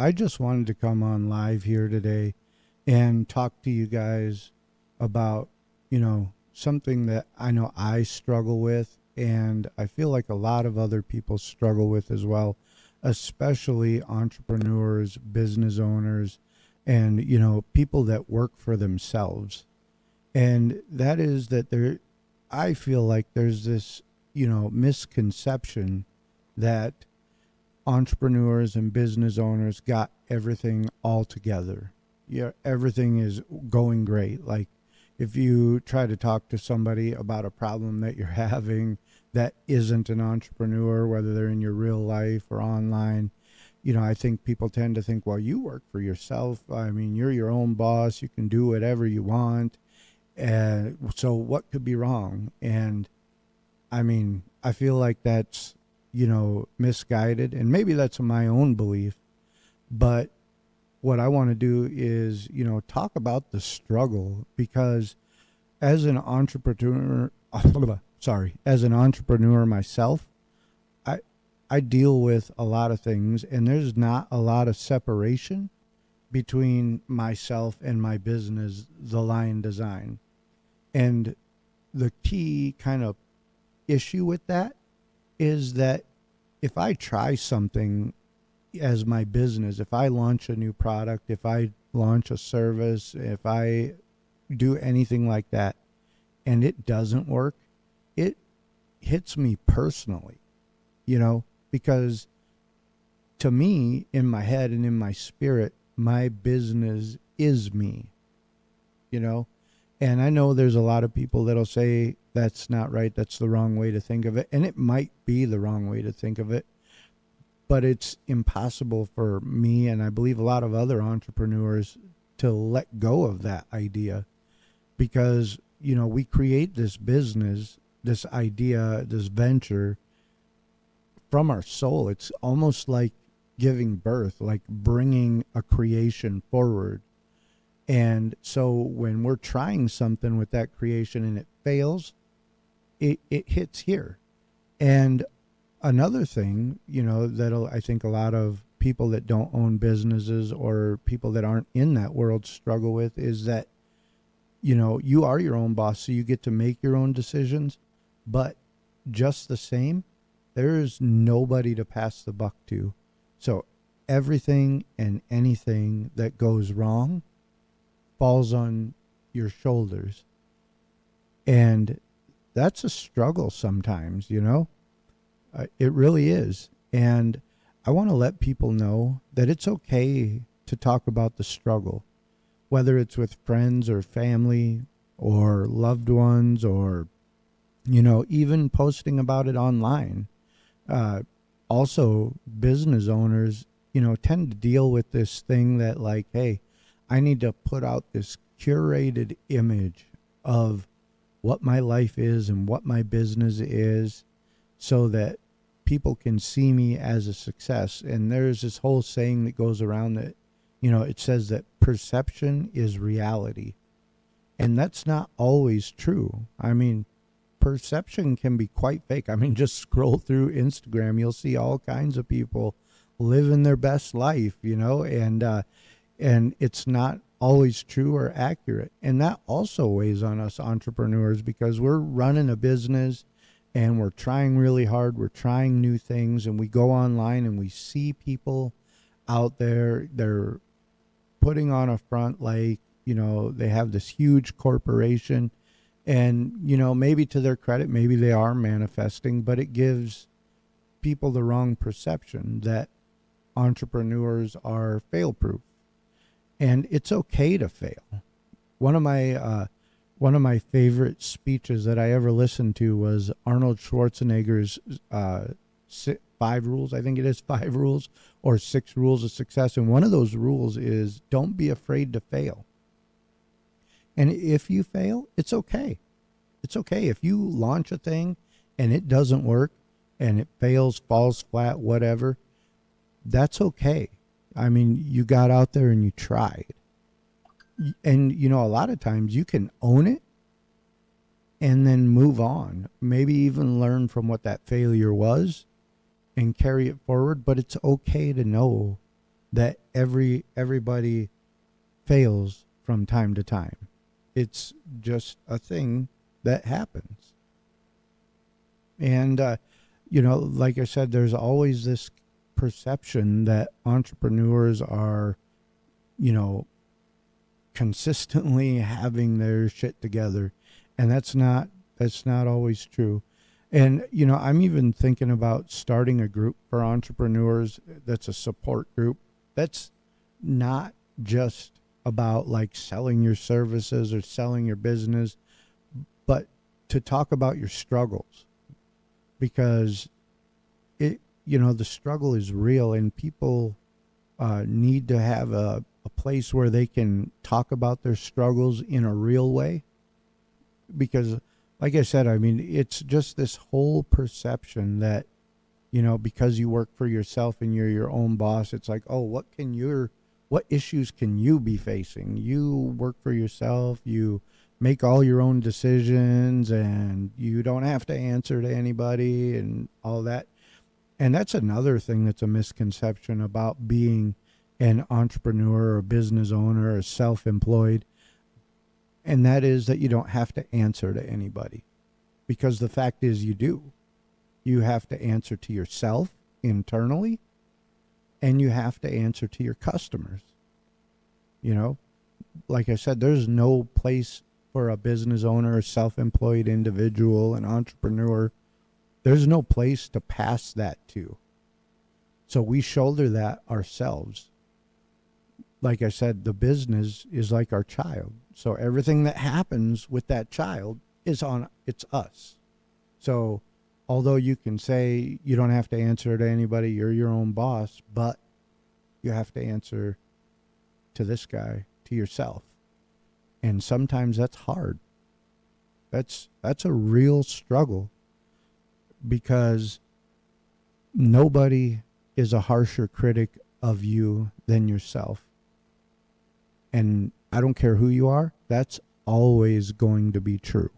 I just wanted to come on live here today and talk to you guys about, something that I know I struggle with, and I feel like a lot of other people struggle with as well, especially entrepreneurs, business owners, and, people that work for themselves. And that is that I feel like there's this, misconception that entrepreneurs and business owners got everything all together. Yeah, everything is going great. Like if you try to talk to somebody about a problem that you're having that isn't an entrepreneur, whether they're in your real life or online, I think people tend to think, well, you work for yourself. I mean, you're your own boss. You can do whatever you want. And so what could be wrong? And I mean, I feel like that's, misguided. And maybe that's my own belief. But what I want to do is, talk about the struggle because as an entrepreneur, as an entrepreneur myself, I, I deal with a lot of things and there's not a lot of separation between myself and my business, The Lion Design. And the key kind of issue with that is that if I try something as my business, if I launch a new product, if I launch a service, if I do anything like that and it doesn't work, it hits me personally, because to me, in my head and in my spirit, my business is me, you know? And I know there's a lot of people that'll say that's not right. That's the wrong way to think of it. And it might be the wrong way to think of it, but it's impossible for me. And I believe a lot of other entrepreneurs to let go of that idea because, we create this business, this idea, this venture from our soul. It's almost like giving birth, like bringing a creation forward. And so when we're trying something with that creation and it fails, it hits here. And another thing, that I think a lot of people that don't own businesses or people that aren't in that world struggle with is that, you are your own boss, so you get to make your own decisions. But just the same, there's nobody to pass the buck to. So everything and anything that goes wrong falls on your shoulders. And that's a struggle sometimes, it really is. And I want to let people know that it's okay to talk about the struggle, whether it's with friends or family or loved ones or, even posting about it online. Also, business owners, tend to deal with this thing that like, hey, I need to put out this curated image of what my life is and what my business is so that people can see me as a success. And there's this whole saying that goes around that, it says that perception is reality. And that's not always true. I mean, perception can be quite fake. I mean, just scroll through Instagram, you'll see all kinds of people living their best life, and it's not always true or accurate. And that also weighs on us entrepreneurs because we're running a business and we're trying really hard. We're trying new things and we go online and we see people out there. They're putting on a front like, they have this huge corporation and, maybe to their credit, maybe they are manifesting, but it gives people the wrong perception that entrepreneurs are fail proof. And it's okay to fail. One of my favorite speeches that I ever listened to was Arnold Schwarzenegger's 5 rules. I think it is 5 rules or 6 rules of success. And one of those rules is don't be afraid to fail. And if you fail, it's okay. It's okay if you launch a thing and it doesn't work and it fails, falls flat, whatever. That's okay. I mean, you got out there and you tried. And, a lot of times you can own it and then move on. Maybe even learn from what that failure was and carry it forward. But it's okay to know that everybody fails from time to time. It's just a thing that happens. And, like I said, there's always this perception that entrepreneurs are, you know, consistently having their shit together. And that's not always true. And, I'm even thinking about starting a group for entrepreneurs that's a support group. That's not just about like selling your services or selling your business, but to talk about your struggles, because the struggle is real, and people need to have a place where they can talk about their struggles in a real way. Because, like I said, I mean, it's just this whole perception that, because you work for yourself and you're your own boss, it's like, oh, what issues can you be facing? You work for yourself, you make all your own decisions, and you don't have to answer to anybody and all that. And that's another thing that's a misconception about being an entrepreneur or a business owner or self-employed. And that is that you don't have to answer to anybody, because the fact is you do. You have to answer to yourself internally, and you have to answer to your customers. Like I said, there's no place for a business owner, a self-employed individual, an entrepreneur. There's no place to pass that to. So we shoulder that ourselves. Like I said, the business is like our child. So everything that happens with that child it's us. So although you can say you don't have to answer to anybody, you're your own boss, but you have to answer to this guy, to yourself. And sometimes that's hard. That's a real struggle, because nobody is a harsher critic of you than yourself. And I don't care who you are, that's always going to be true.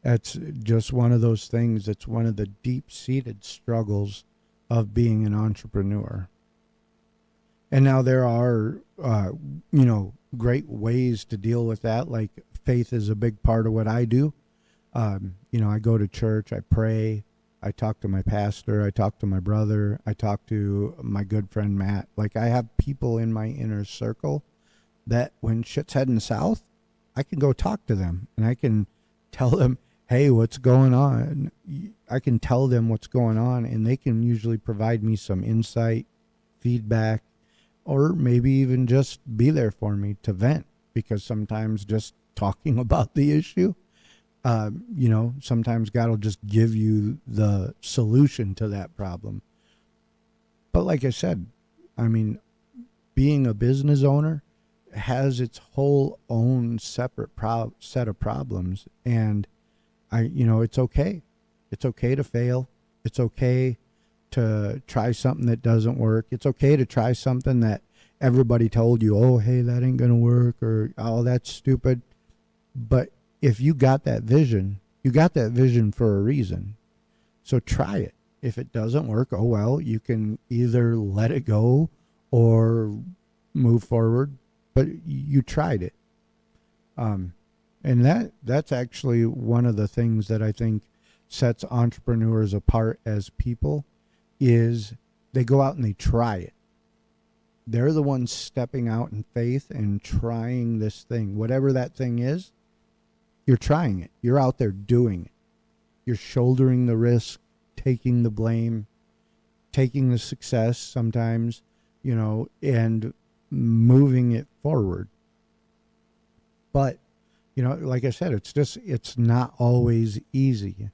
That's just one of those things. That's one of the deep-seated struggles of being an entrepreneur. And now there are, great ways to deal with that. Like, faith is a big part of what I do. I go to church, I pray, I talk to my pastor, I talk to my brother, I talk to my good friend Matt. Like, I have people in my inner circle that when shit's heading south, I can go talk to them and I can tell them, hey, what's going on? I can tell them what's going on, and they can usually provide me some insight, feedback, or maybe even just be there for me to vent, because sometimes just talking about the issue, sometimes God will just give you the solution to that problem. But like I said, I mean, being a business owner has its whole own separate set of problems. And it's okay. It's okay to fail. It's okay to try something that doesn't work. It's okay to try something that everybody told you, oh, hey, that ain't going to work, or, oh, that's stupid. But if you got that vision for a reason. So try it. If it doesn't work, oh, well, you can either let it go or move forward, but you tried it. And that's actually one of the things that I think sets entrepreneurs apart as people, is they go out and they try it. They're the ones stepping out in faith and trying this thing. Whatever that thing is, you're trying it. You're out there doing it. You're shouldering the risk, taking the blame, taking the success sometimes, and moving it forward. But, like I said, it's not always easy.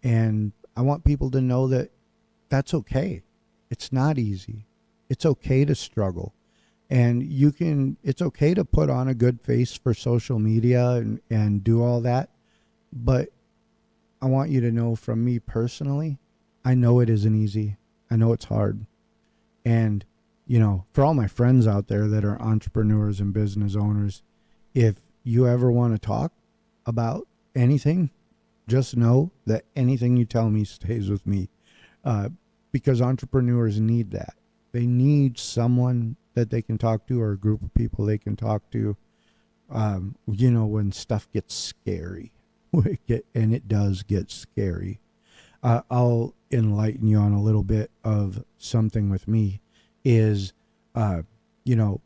And I want people to know that that's okay. It's not easy. It's okay to struggle. And it's okay to put on a good face for social media and do all that. But I want you to know, from me personally, I know it isn't easy. I know it's hard. And, for all my friends out there that are entrepreneurs and business owners, if you ever want to talk about anything, just know that anything you tell me stays with me, because entrepreneurs need that. they need someone that they can talk to, or a group of people they can talk to, when stuff gets scary. And it does get scary. I'll enlighten you on a little bit of something with me is, uh, you know,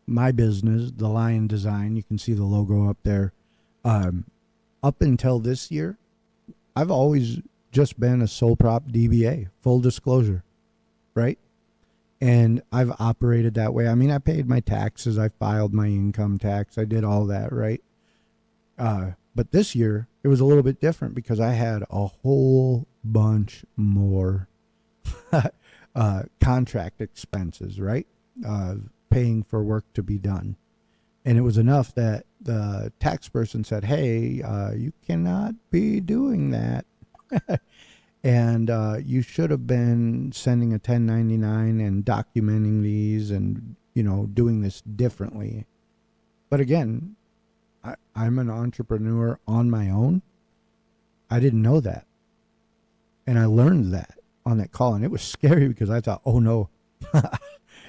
my business, the Lion Design, you can see the logo up there. Up until this year, I've always just been a sole prop DBA, full disclosure, right? And I've operated that way. I mean, I paid my taxes, I filed my income tax, I did all that, right? But this year, it was a little bit different because I had a whole bunch more contract expenses, right? Paying for work to be done. And it was enough that the tax person said, hey, you cannot be doing that. And you should have been sending a 1099 and documenting these and, doing this differently. But again, I'm an entrepreneur on my own. I didn't know that. And I learned that on that call. And it was scary because I thought, oh no,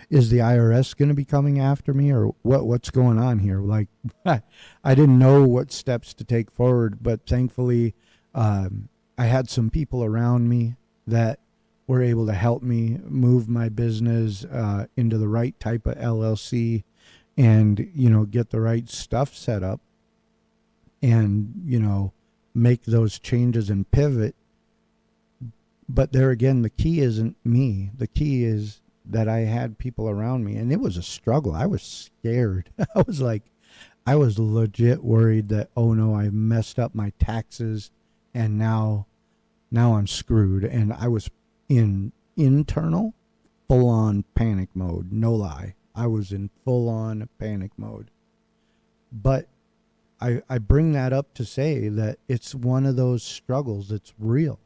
is the IRS going to be coming after me, or what's going on here? Like, I didn't know what steps to take forward, but thankfully, I had some people around me that were able to help me move my business into the right type of LLC and, get the right stuff set up and, make those changes and pivot. But there again, the key isn't me. The key is that I had people around me, and it was a struggle. I was scared. I was legit worried that, oh no, I messed up my taxes and now I'm screwed. And I was in internal full on panic mode. No lie. I was in full on panic mode. But I bring that up to say that it's one of those struggles that's real,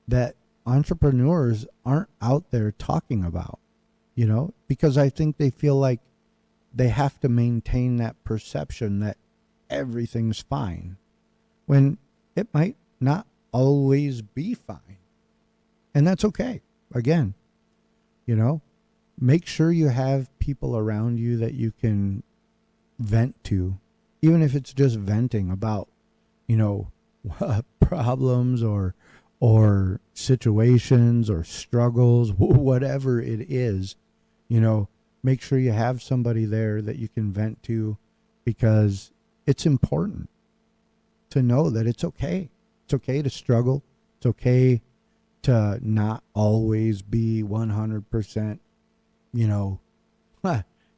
that entrepreneurs aren't out there talking about, because I think they feel like they have to maintain that perception that everything's fine when it might not always be fine. And that's okay. Again, make sure you have people around you that you can vent to, even if it's just venting about, problems or situations or struggles, whatever it is, make sure you have somebody there that you can vent to, because it's important to know that it's okay. It's okay to struggle. It's okay to not always be 100%,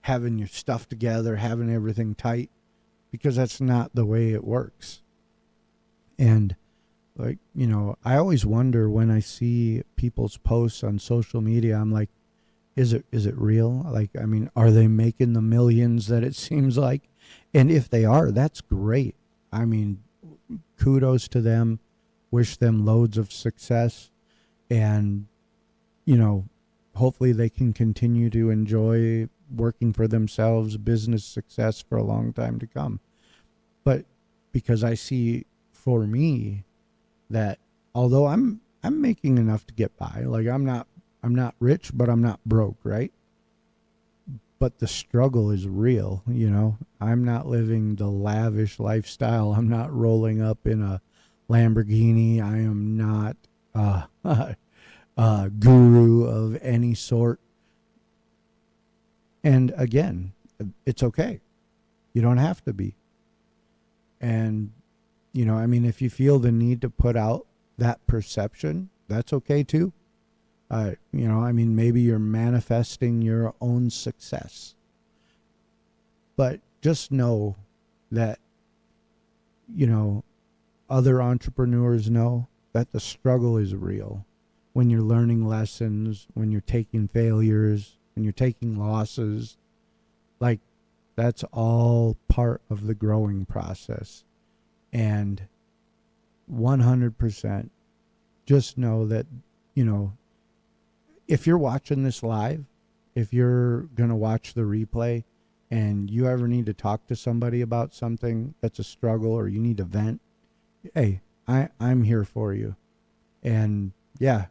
having your stuff together, having everything tight, because that's not the way it works. And I always wonder when I see people's posts on social media, I'm like, is it real? Like, I mean, are they making the millions that it seems like? And if they are, that's great. I mean, kudos to them. Wish them loads of success. And, hopefully they can continue to enjoy working for themselves, business success for a long time to come. But because I see for me that although I'm making enough to get by, like I'm not rich, but I'm not broke, right? But the struggle is real, I'm not living the lavish lifestyle. I'm not rolling up in a Lamborghini. I am not a guru of any sort. And again, it's okay. You don't have to be. And, if you feel the need to put out that perception, that's okay too. Maybe you're manifesting your own success. But just know that, other entrepreneurs know that the struggle is real. When you're learning lessons, when you're taking failures, when you're taking losses, like that's all part of the growing process. And 100% just know that, if you're watching this live, if you're going to watch the replay and you ever need to talk to somebody about something that's a struggle or you need to vent, hey, I'm here for you. And yeah,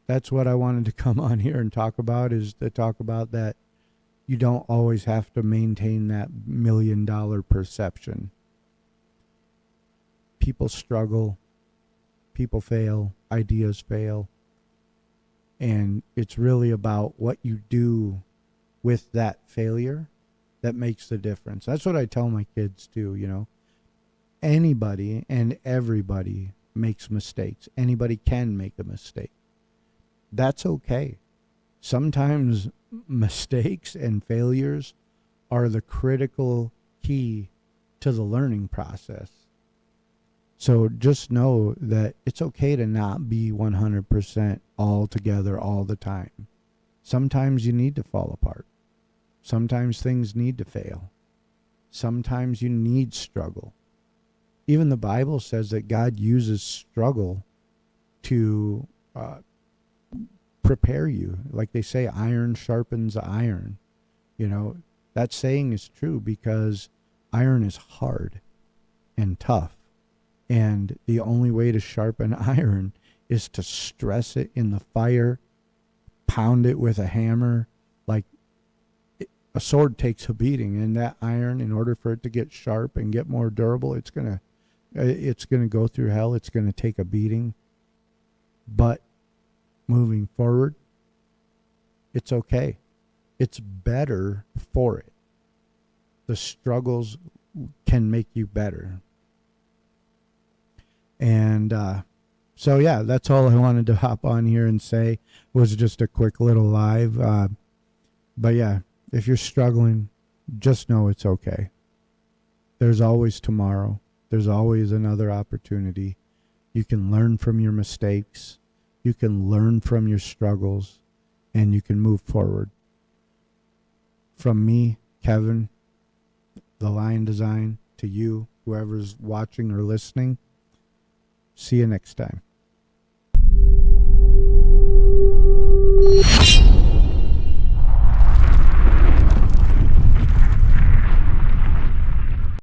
that's what I wanted to come on here and talk about, is to talk about that you don't always have to maintain that $1 million perception. People struggle, people fail, ideas fail, and it's really about what you do with that failure that makes the difference. That's what I tell my kids too, you know. Anybody and everybody makes mistakes. Anybody can make a mistake. That's okay. Sometimes mistakes and failures are the critical key to the learning process. So just know that it's okay to not be 100% all together all the time. Sometimes you need to fall apart. Sometimes things need to fail. Sometimes you need struggle. Even the Bible says that God uses struggle to prepare you. Like they say, iron sharpens iron. You know, that saying is true because iron is hard and tough. And the only way to sharpen iron is to stress it in the fire, pound it with a hammer. Like a sword takes a beating, and that iron, in order for it to get sharp and get more durable, it's gonna go through hell. It's gonna take a beating. But moving forward, it's okay. It's better for it. The struggles can make you better. And so, yeah, that's all I wanted to hop on here and say. It was just a quick little live. But yeah, if you're struggling, just know it's okay. There's always tomorrow. There's always another opportunity. You can learn from your mistakes. You can learn from your struggles, and you can move forward. From me, Kevin, the Lion Design, to you, whoever's watching or listening, see you next time.